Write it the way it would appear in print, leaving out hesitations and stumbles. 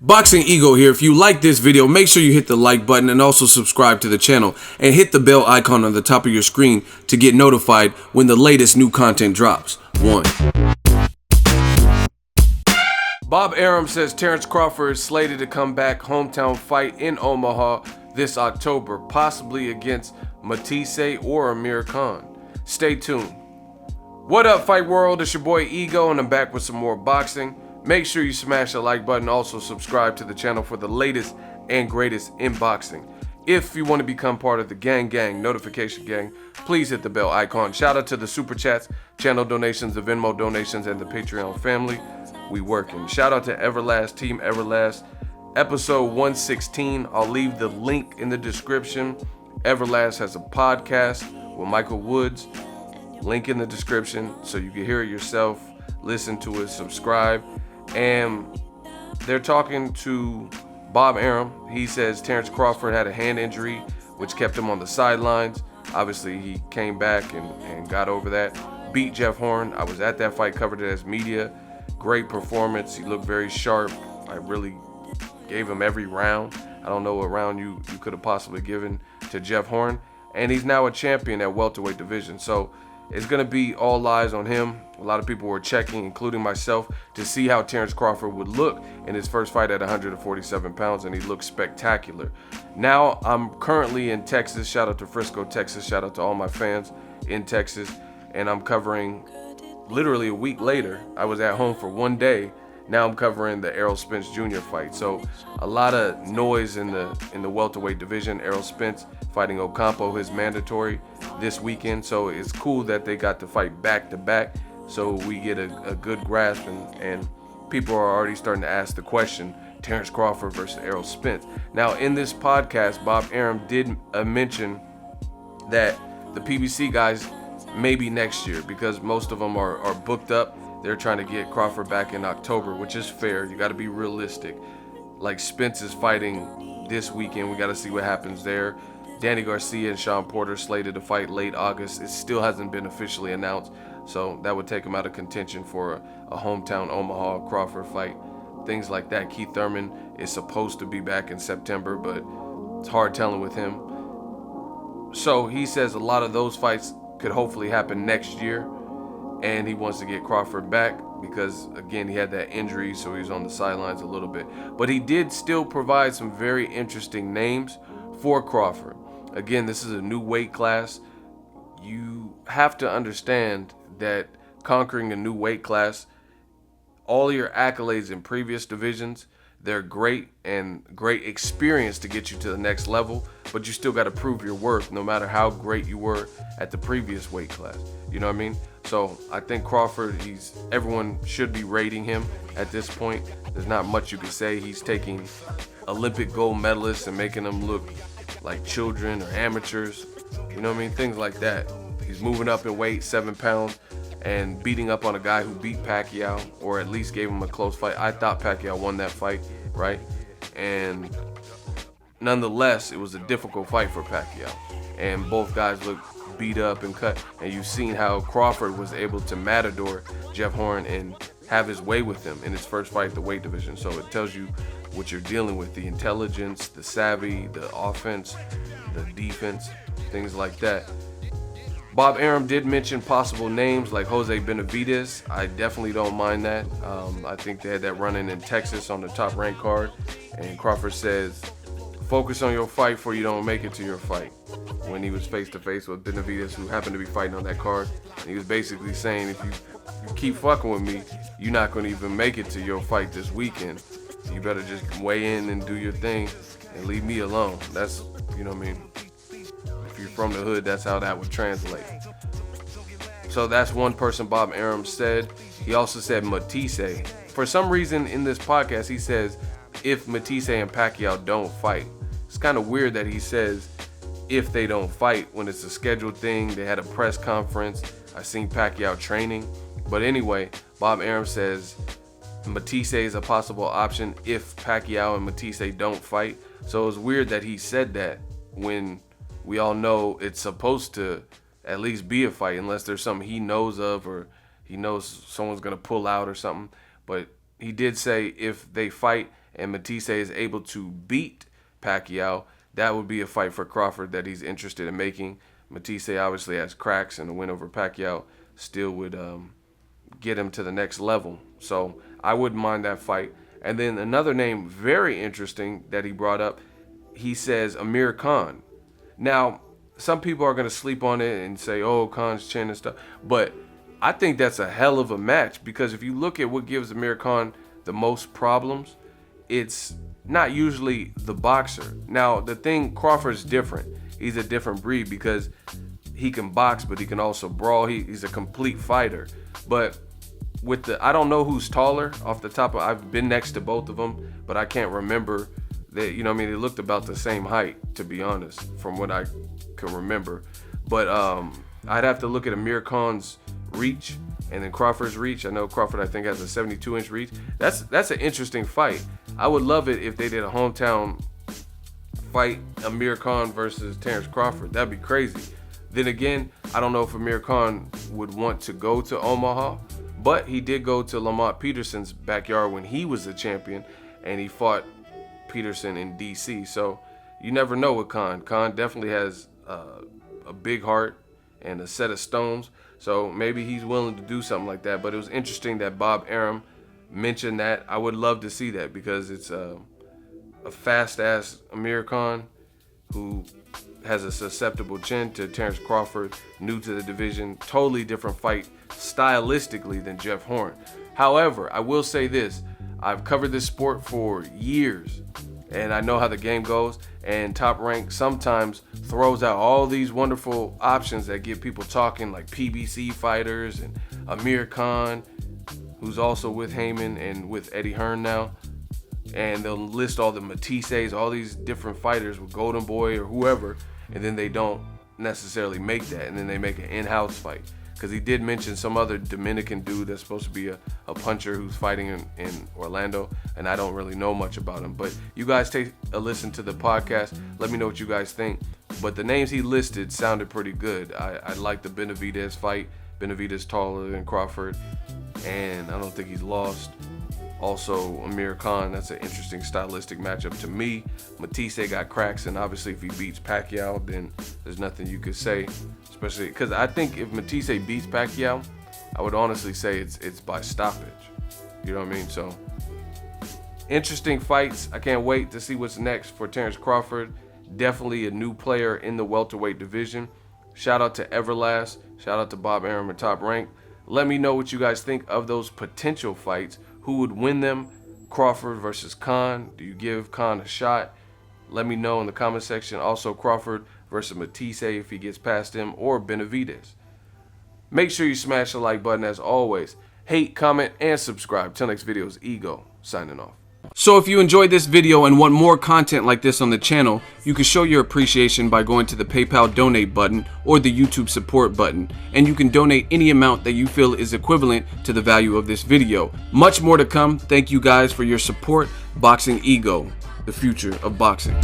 Boxing Ego here. If you like this video, make sure you hit the like button and also subscribe to the channel and hit the bell icon on the top of your screen to get notified when the latest new content drops. 1. Bob Arum says Terence Crawford is slated to come back hometown fight in Omaha this October, possibly against Matthysse or Amir Khan. Stay tuned. What up, Fight World? It's your boy Ego, and I'm back with some more boxing. Make sure you smash the like button. Also subscribe to the channel for the latest and greatest in boxing. If you want to become part of the gang notification gang, please hit the bell icon. Shout out to the super chats, channel donations, the Venmo donations, and the Patreon family. We working. Shout out to Everlast, Team Everlast. Episode 116. I'll leave the link in the description. Everlast has a podcast with Michael Woods. Link in the description so you can hear it yourself, listen to it, subscribe. And they're talking to Bob Arum. He says Terence Crawford had a hand injury which kept him on the sidelines. Obviously he came back and got over that. Beat Jeff Horn. I was at that fight, covered it as media. Great performance. He looked very sharp. I really gave him every round. I don't know what round you could have possibly given to Jeff Horn. And he's now a champion at welterweight division. So it's going to be all eyes on him. A lot of people were checking, including myself, to see how Terence Crawford would look in his first fight at 147 pounds, and he looked spectacular. Now, I'm currently in Texas. Shout out to Frisco, Texas. Shout out to all my fans in Texas. And I'm covering, literally a week later, I was at home for one day. Now I'm covering the Errol Spence Jr. fight. So a lot of noise in the welterweight division. Errol Spence fighting Ocampo, his mandatory this weekend. So it's cool that they got to fight back to back. So we get a good grasp, and people are already starting to ask the question, Terence Crawford versus Errol Spence. Now in this podcast, Bob Arum did mention that the PBC guys maybe next year, because most of them are booked up. They're trying to get Crawford back in October, which is fair. You got to be realistic. Like Spence is fighting this weekend. We got to see what happens there. Danny Garcia and Sean Porter slated to fight late August. It still hasn't been officially announced, so that would take him out of contention for a hometown Omaha Crawford fight. Things like that. Keith Thurman is supposed to be back in September, but it's hard telling with him. So he says a lot of those fights could hopefully happen next year. And he wants to get Crawford back because, again, he had that injury, so he was on the sidelines a little bit. But he did still provide some very interesting names for Crawford. Again, this is a new weight class. You have to understand that conquering a new weight class, all your accolades in previous divisions, they're great and great experience to get you to the next level, but you still got to prove your worth no matter how great you were at the previous weight class. You know what I mean? So I think Crawford, everyone should be rating him at this point. There's not much you can say. He's taking Olympic gold medalists and making them look like children or amateurs. You know what I mean? Things like that. He's moving up in weight, 7 pounds, and beating up on a guy who beat Pacquiao, or at least gave him a close fight. I thought Pacquiao won that fight, right? And nonetheless, it was a difficult fight for Pacquiao. And both guys looked beat up and cut. And you've seen how Crawford was able to matador Jeff Horn and have his way with him in his first fight at the weight division. So it tells you what you're dealing with, the intelligence, the savvy, the offense, the defense, things like that. Bob Arum did mention possible names like Jose Benavidez. I definitely don't mind that. I think they had that running in Texas on the top ranked card. And Crawford says, focus on your fight before you don't make it to your fight. When he was face to face with Benavidez, who happened to be fighting on that card. And he was basically saying, if you keep fucking with me, you're not going to even make it to your fight this weekend. You better just weigh in and do your thing and leave me alone. That's, you know what I mean? If you're from the hood, that's how that would translate. So that's one person Bob Arum said. He also said Matthysse. For some reason in this podcast, he says, if Matthysse and Pacquiao don't fight. It's kind of weird that he says if they don't fight when it's a scheduled thing. They had a press conference. I seen Pacquiao training. But anyway, Bob Arum says Matthysse is a possible option if Pacquiao and Matthysse don't fight. So it's weird that he said that when we all know it's supposed to at least be a fight, unless there's something he knows of or he knows someone's going to pull out or something. But he did say if they fight and Matthysse is able to beat Pacquiao, that would be a fight for Crawford that he's interested in making. Matthysse obviously has cracks, and a win over Pacquiao still would get him to the next level. So I wouldn't mind that fight. And then another name, very interesting, that he brought up, he says Amir Khan. Now, some people are going to sleep on it and say, oh, Khan's chin and stuff. But I think that's a hell of a match, because if you look at what gives Amir Khan the most problems, it's not usually the boxer. Now, the thing, Crawford's different. He's a different breed because he can box, but he can also brawl. He's a complete fighter. But with the, I don't know who's taller off the top of, I've been next to both of them, but I can't remember that, you know what I mean? They looked about the same height, to be honest, from what I can remember. But I'd have to look at Amir Khan's reach and then Crawford's reach. I know Crawford, I think, has a 72-inch reach. That's an interesting fight. I would love it if they did a hometown fight, Amir Khan versus Terence Crawford. That'd be crazy. Then again, I don't know if Amir Khan would want to go to Omaha, but he did go to Lamont Peterson's backyard when he was the champion, and he fought Peterson in DC. So you never know with Khan. Khan definitely has a big heart and a set of stones. So maybe he's willing to do something like that. But it was interesting that Bob Arum mentioned that. I would love to see that, because it's a fast-ass Amir Khan who has a susceptible chin to Terence Crawford, new to the division, totally different fight stylistically than Jeff Horn. However, I will say this. I've covered this sport for years, and I know how the game goes, and Top Rank sometimes throws out all these wonderful options that get people talking, like PBC fighters and Amir Khan, who's also with Heyman and with Eddie Hearn now. And they'll list all the Mathisses, all these different fighters with Golden Boy or whoever, and then they don't necessarily make that, and then they make an in-house fight. Because he did mention some other Dominican dude that's supposed to be a puncher who's fighting in Orlando, and I don't really know much about him. But you guys take a listen to the podcast. Let me know what you guys think. But the names he listed sounded pretty good. I like the Benavidez fight. Benavidez taller than Crawford, and I don't think he's lost. Also, Amir Khan, that's an interesting stylistic matchup to me. Matthysse got cracks, and obviously if he beats Pacquiao, then there's nothing you could say, especially because I think if Matthysse beats Pacquiao, I would honestly say it's by stoppage. You know what I mean? So, interesting fights. I can't wait to see what's next for Terence Crawford. Definitely a new player in the welterweight division. Shout out to Everlast. Shout out to Bob Arum at Top Rank. Let me know what you guys think of those potential fights. Who would win them? Crawford versus Khan. Do you give Khan a shot? Let me know in the comment section. Also, Crawford versus Matthysse if he gets past him, or Benavidez. Make sure you smash the like button as always. Hate, comment, and subscribe. Till next video is Ego, signing off. So if you enjoyed this video and want more content like this on the channel, you can show your appreciation by going to the PayPal donate button or the YouTube support button, and you can donate any amount that you feel is equivalent to the value of this video. Much more to come. Thank you guys for your support. Boxing Ego, the future of boxing.